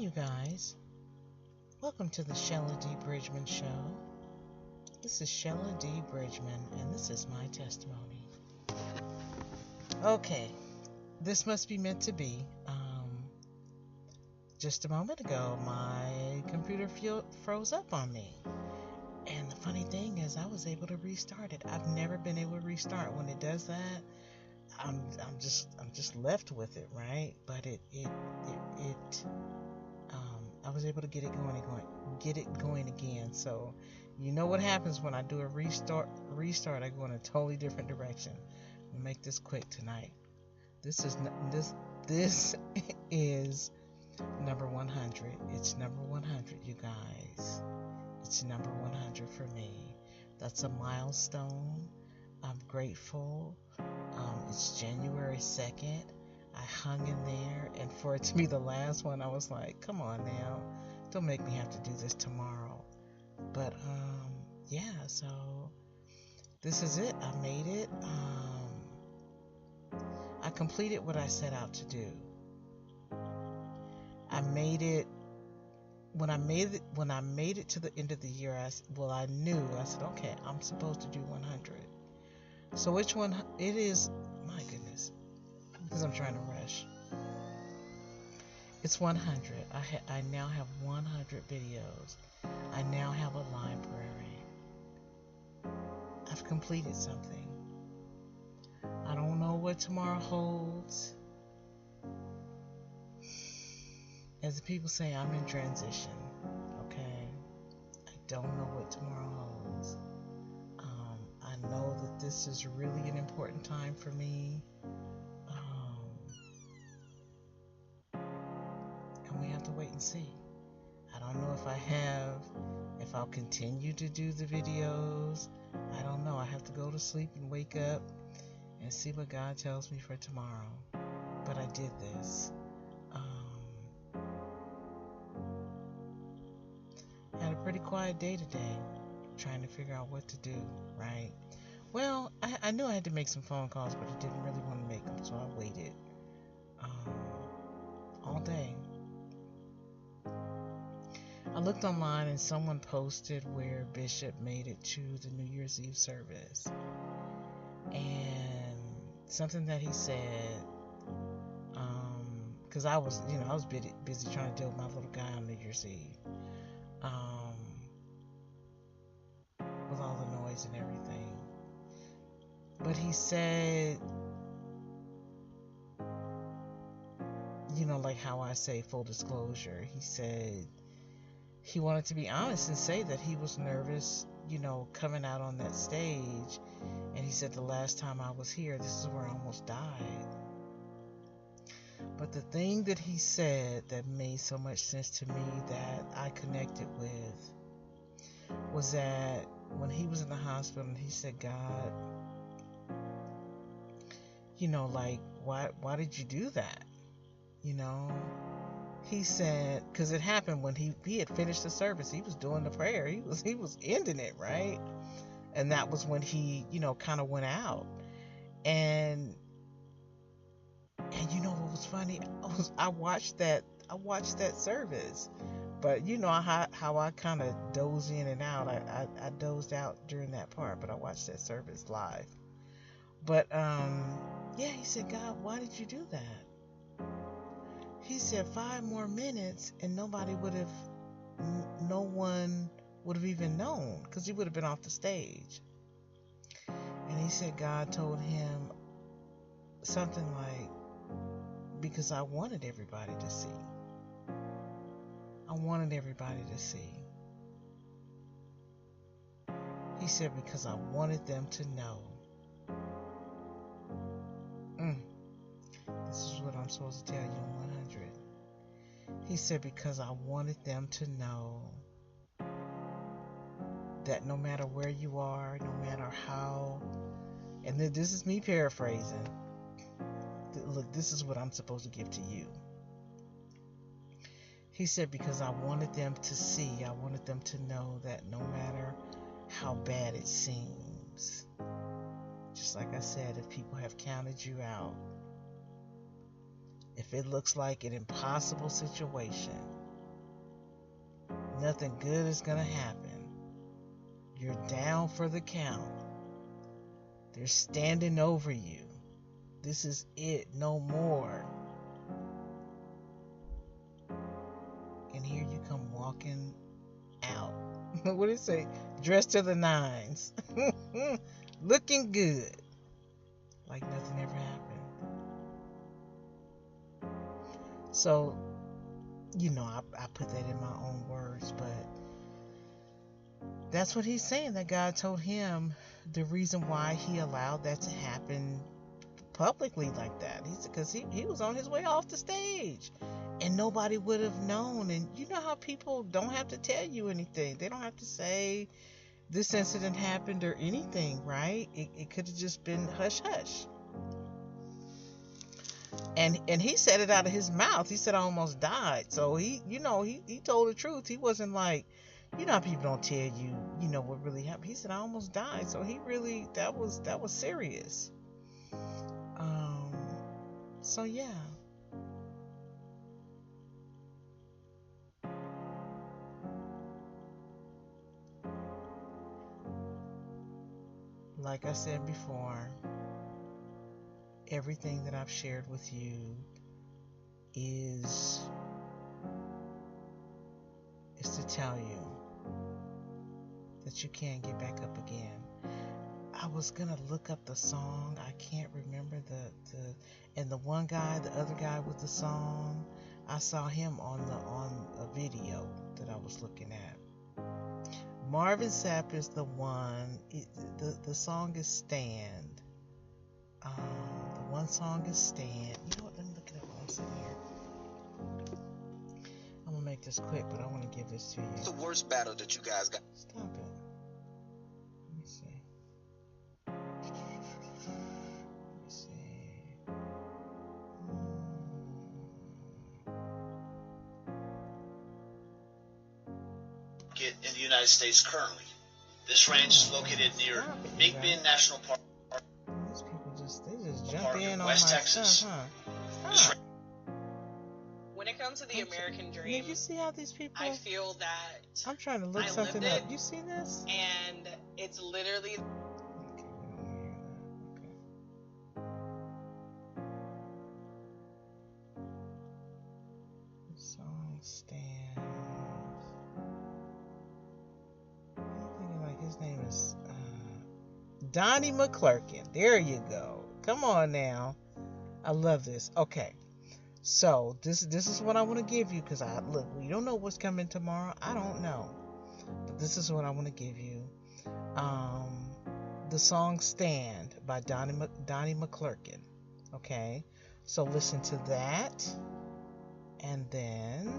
you guys. Welcome to the Shella D. Bridgman Show. This is Shella D. Bridgman, and this is my testimony. Okay, this must be meant to be. Just a moment ago, my computer froze up on me. And the funny thing is, I was able to restart it. I've never been able to restart. When it does that, I'm just left with it, right? But I was able to get it going again. So, you know what happens when I do a restart, I go in a totally different direction. We'll make this quick tonight. This is number 100. It's number 100, you guys. It's number 100 for me. That's a milestone. I'm grateful. It's January 2nd. I hung in there, and for it to be the last one, I was like, come on now, don't make me have to do this tomorrow. But yeah, so this is it. I made it. I completed what I set out to do. I made it. When I made it to the end of the year, I knew. I said, okay, I'm supposed to do 100. So which one it is? My goodness, because I'm trying to rush. It's 100. I now have 100 videos. I now have a library. I've completed something. I don't know what tomorrow holds. As the people say, I'm in transition. Okay, I don't know what tomorrow holds. I know that this is really an important time for me. And we have to wait and see. I don't know if I'll continue to do the videos. I don't know. I have to go to sleep and wake up and see what God tells me for tomorrow. But I did this. Had a pretty quiet day today, trying to figure out what to do, right? Well, I knew I had to make some phone calls, but I didn't really want to make them, so I waited all day. I looked online and someone posted where Bishop made it to the New Year's Eve service. And something that he said, because I was busy trying to deal with my little guy on New Year's Eve. With all the noise and everything. But he said, like how I say full disclosure, he said he wanted to be honest and say that he was nervous, coming out on that stage. And he said the last time I was here, this is where I almost died. But the thing that he said that made so much sense to me that I connected with was that when he was in the hospital and he said, God, why did you do that? He said, because it happened when he had finished the service. He was doing the prayer. He was ending it, right? And that was when he, kind of went out. And what was funny? I watched that service. But how I kind of doze in and out. I dozed out during that part, but I watched that service live. But he said, God, why did you do that? He said 5 more minutes and no one would have even known, because he would have been off the stage. And he said God told him something like, because I wanted everybody to see. I wanted everybody to see. He said, because I wanted them to know. This is what I'm supposed to tell you in 100. He said, because I wanted them to know that no matter where you are, no matter how, and this is me paraphrasing. Look, this is what I'm supposed to give to you. He said, because I wanted them to see, I wanted them to know that no matter how bad it seems, just like I said, if people have counted you out, if it looks like an impossible situation, Nothing good is going to happen. You're down for the count. They're standing over you. This is it, no more. And here you come walking out. What did it say? Dressed to the nines. Looking good. Like nothing ever happened. So, I put that in my own words, but that's what he's saying, that God told him the reason why he allowed that to happen publicly like that. He said, because he was on his way off the stage and nobody would have known. And you know how people don't have to tell you anything. They don't have to say this incident happened or anything, right? It could have just been hush hush. And he said it out of his mouth. He said, I almost died. So he told the truth. He wasn't like, how people don't tell you, what really happened. He said, I almost died. So he really, that was serious. So yeah. Like I said before, everything that I've shared with you is to tell you that you can get back up again. I was gonna look up the song. I can't remember and the other guy with the song. I saw him on a video that I was looking at. Marvin Sapp is the one. The song is Stand. The one song is Stand. You know what? Let me look it up while I'm sitting here. I'm gonna make this quick, but I want to give this to you. What's the worst battle that you guys got? Stop it. Let me see. In the United States currently. This range is located near Big Bend National Park. These people just jump in on West my Texas. stuff, huh? When it comes to the American dream, Did you see how these people? I feel that I'm trying to look something up. You see this? And it's literally. Okay, we don't hear that. Okay. The song stands. I'm thinking like his name is Donnie McClurkin. There you go. Come on now. I love this. Okay. So this is what I want to give you, because we don't know what's coming tomorrow. I don't know, but this is what I want to give you. The song "Stand" by Donnie McClurkin. Okay, so listen to that, and then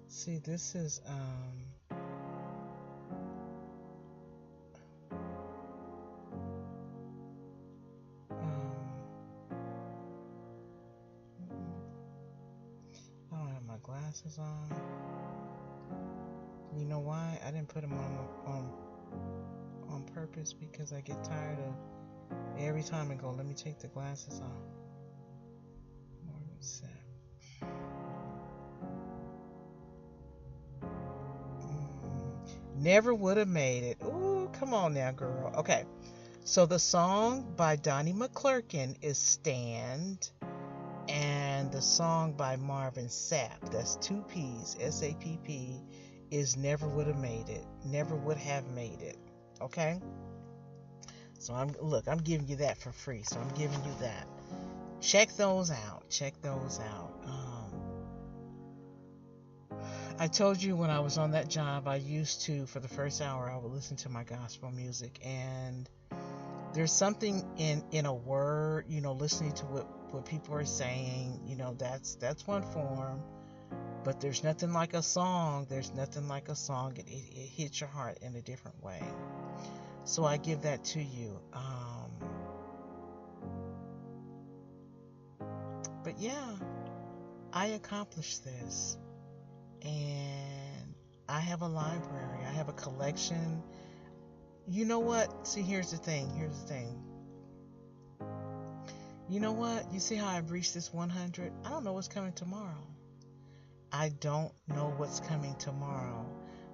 see, this is glasses on. You know why? I didn't put them on purpose, because I get tired of every time I go, let me take the glasses off. Marvin Sapp. Never would have made it. Ooh, come on now, girl. Okay. So the song by Donnie McClurkin is Stand. And the song by Marvin Sapp, that's 2 P's, S-A-P-P, is Never Would Have Made It. Never Would Have Made It. Okay? So I'm giving you that for free. So I'm giving you that. Check those out. I told you when I was on that job, I used to, for the first hour, I would listen to my gospel music. And there's something in a word, listening to what people are saying, that's one form, but there's nothing like a song. It hits your heart in a different way. So I give that to you. But yeah, I accomplished this, and I have a library. I have a collection. You know what? See, here's the thing. You know what? You see how I've reached this 100? I don't know what's coming tomorrow. I don't know what's coming tomorrow.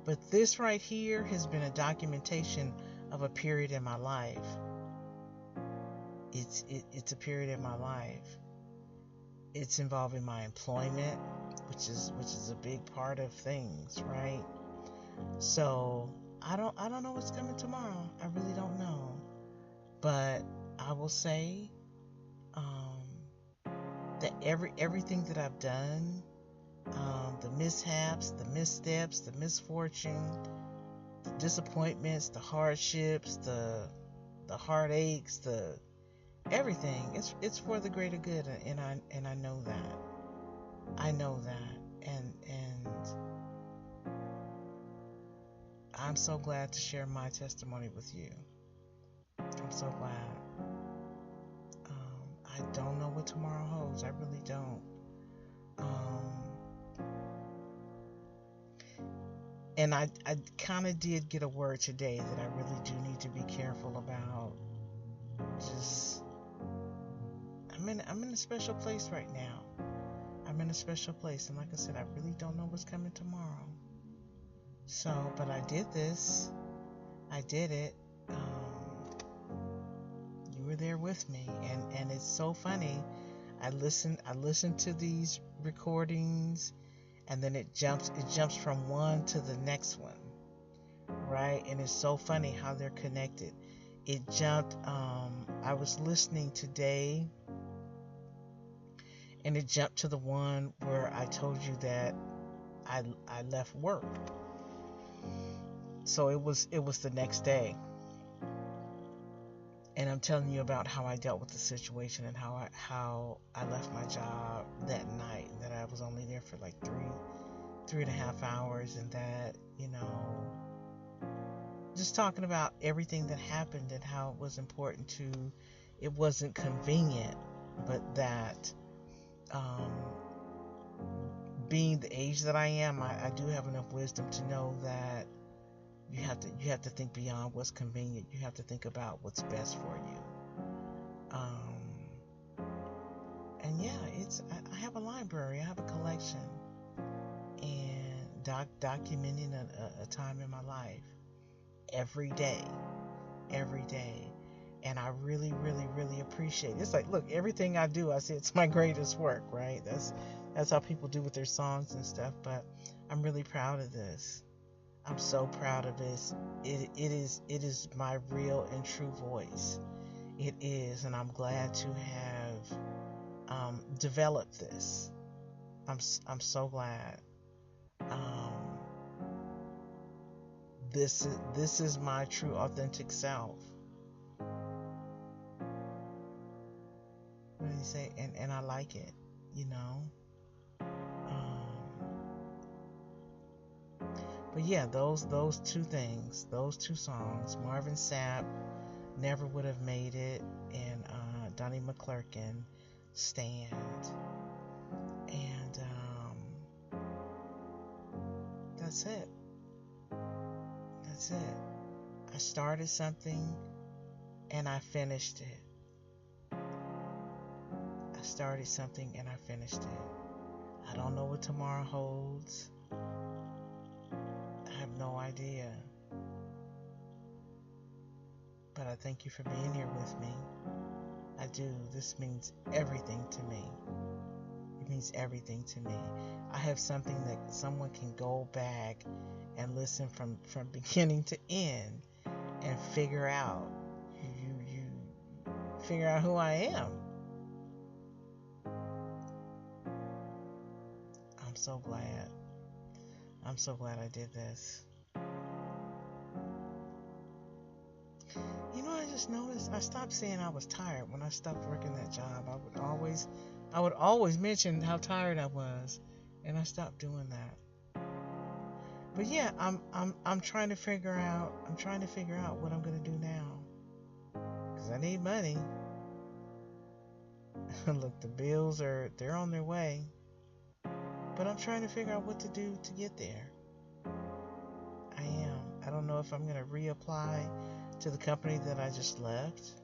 But this right here has been a documentation of a period in my life. It's a period in my life. It's involving my employment, which is a big part of things, right? So I don't know what's coming tomorrow. I really don't know. But I will say that everything that I've done, the mishaps, the missteps, the misfortune, the disappointments, the hardships, the heartaches, the everything, it's for the greater good, and I know that. I know that, and I'm so glad to share my testimony with you. I'm so glad. I don't know what tomorrow holds. I really don't. And I kind of did get a word today that I really do need to be careful about. Just I'm in a special place right now. I'm in a special place, and like I said, I really don't know what's coming tomorrow. So, but I did this. I did it. You were there with me, and it's so funny. I listened to these recordings, and then it jumps from one to the next one, right? And it's so funny how they're connected. It jumped. I was listening today, and it jumped to the one where I told you that I left work. So it was the next day. And I'm telling you about how I dealt with the situation, and how I left my job that night, and that I was only there for like 3.5 hours, and that, just talking about everything that happened and how it was important to, it wasn't convenient, but that being the age that I am, I do have enough wisdom to know that you have to think beyond what's convenient. You have to think about what's best for you. And yeah, I have a library. I have a collection, and documenting a time in my life every day. And I really, really, really appreciate it. It's like, look, everything I do, I say it's my greatest work, right? That's how people do with their songs and stuff. But I'm really proud of this. I'm so proud of this. It is my real and true voice. It is, and I'm glad to have developed this. I'm so glad. This is my true, authentic self. What do you say? And I like it, But yeah, those two things, those two songs, Marvin Sapp, Never Would Have Made It, and Donnie McClurkin, Stand. And that's it. That's it. I started something and I finished it. I started something and I finished it. I don't know what tomorrow holds. I have no idea. But I thank you for being here with me. I do. This means everything to me. It means everything to me. I have something that someone can go back and listen from beginning to end and figure out. You figure out who I am. I'm so glad. I'm so glad I did this. I just noticed I stopped saying I was tired when I stopped working that job. I would always mention how tired I was, and I stopped doing that. But yeah, I'm trying to figure out what I'm gonna do now, because I need money. Look, the bills they're on their way, but I'm trying to figure out what to do to get there. I am. I don't know if I'm gonna reapply to the company that I just left.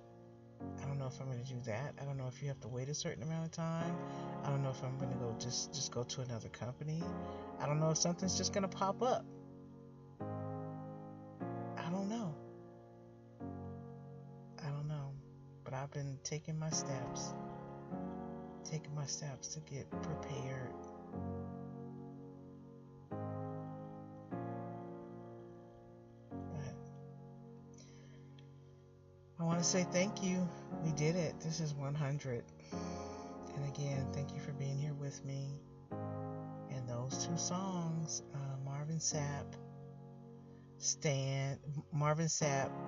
I don't know if I'm going to do that. I don't know if you have to wait a certain amount of time. I don't know if I'm going to go just go to another company. I don't know if something's just going to pop up. I don't know. But I've been taking my steps to get prepared. But I want to say thank you. We did it. This is 100. And again, thank you for being here with me. And those two songs, Marvin Sapp,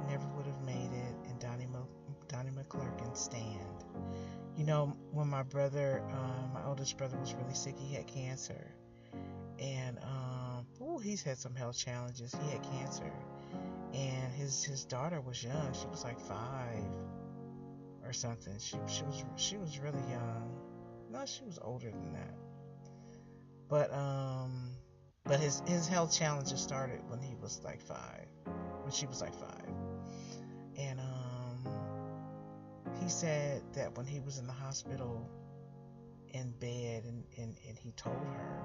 Never Would Have Made It, and Donnie McClurkin, Stand. You know, when my brother, my oldest brother, was really sick, he had cancer. And he's had some health challenges. He had cancer. And his daughter was young. She was like 5 or something. She was really young. No, she was older than that. But his health challenges started when he was like 5. When she was like 5. And he said that when he was in the hospital in bed and he told her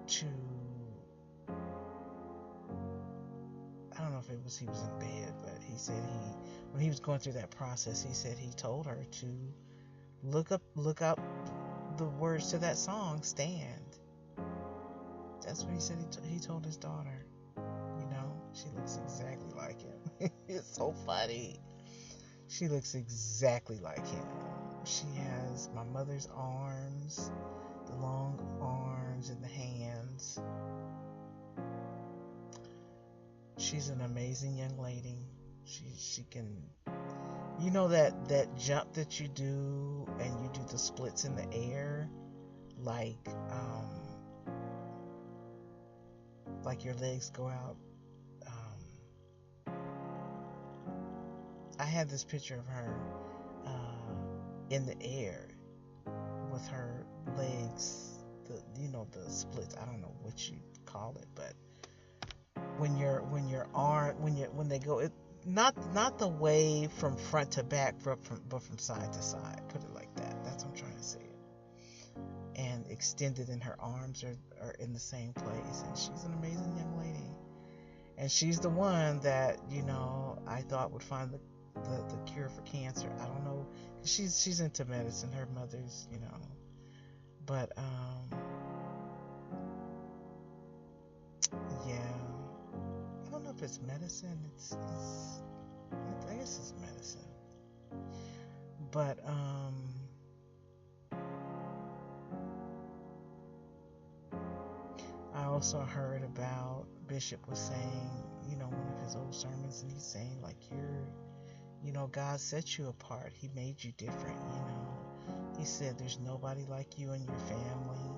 to, I don't know if it was he was in bed, but he said when he was going through that process, he said he told her to look up the words to that song, Stand. That's what he said he told his daughter. You know, she looks exactly like him. It's so funny. She looks exactly like him. She has my mother's arms, the long arms and the hands. She's an amazing young lady. She can, you know, that jump that you do and you do the splits in the air, like your legs go out. I had this picture of her in the air with her legs, the splits. I don't know what you call it, but when they go, it not the way from front to back, but from side to side. Put it like that. That's what I'm trying to say. And extended, and her arms are in the same place. And she's an amazing young lady. And she's the one that, I thought would find the cure for cancer. I don't know. She's into medicine. Her mother's, but yeah. I don't know if it's medicine. I guess it's medicine. But I also heard about Bishop was saying, one of his old sermons, and he's saying like God set you apart. He made you different. He said there's nobody like you in your family.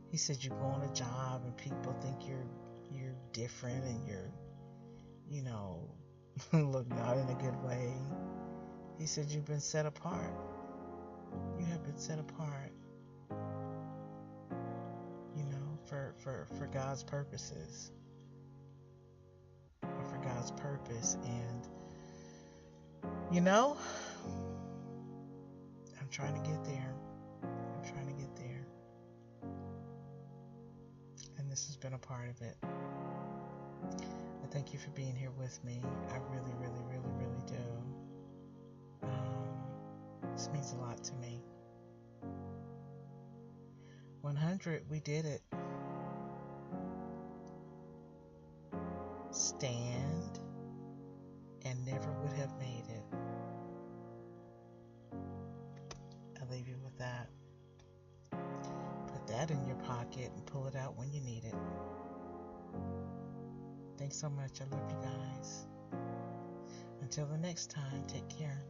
He said you go on a job and people think you're different and you're, look, not in a good way. He said you've been set apart. You have been set apart, for God's purposes, or for God's purpose. And I'm trying to get there. And this has been a part of it. I thank you for being here with me. I really, really, really, really do. This means a lot to me. 100, we did it. Stand, and never would have made it. I'll leave you with that. Put that in your pocket and pull it out when you need it. Thanks so much. I love you guys. Until the next time, take care.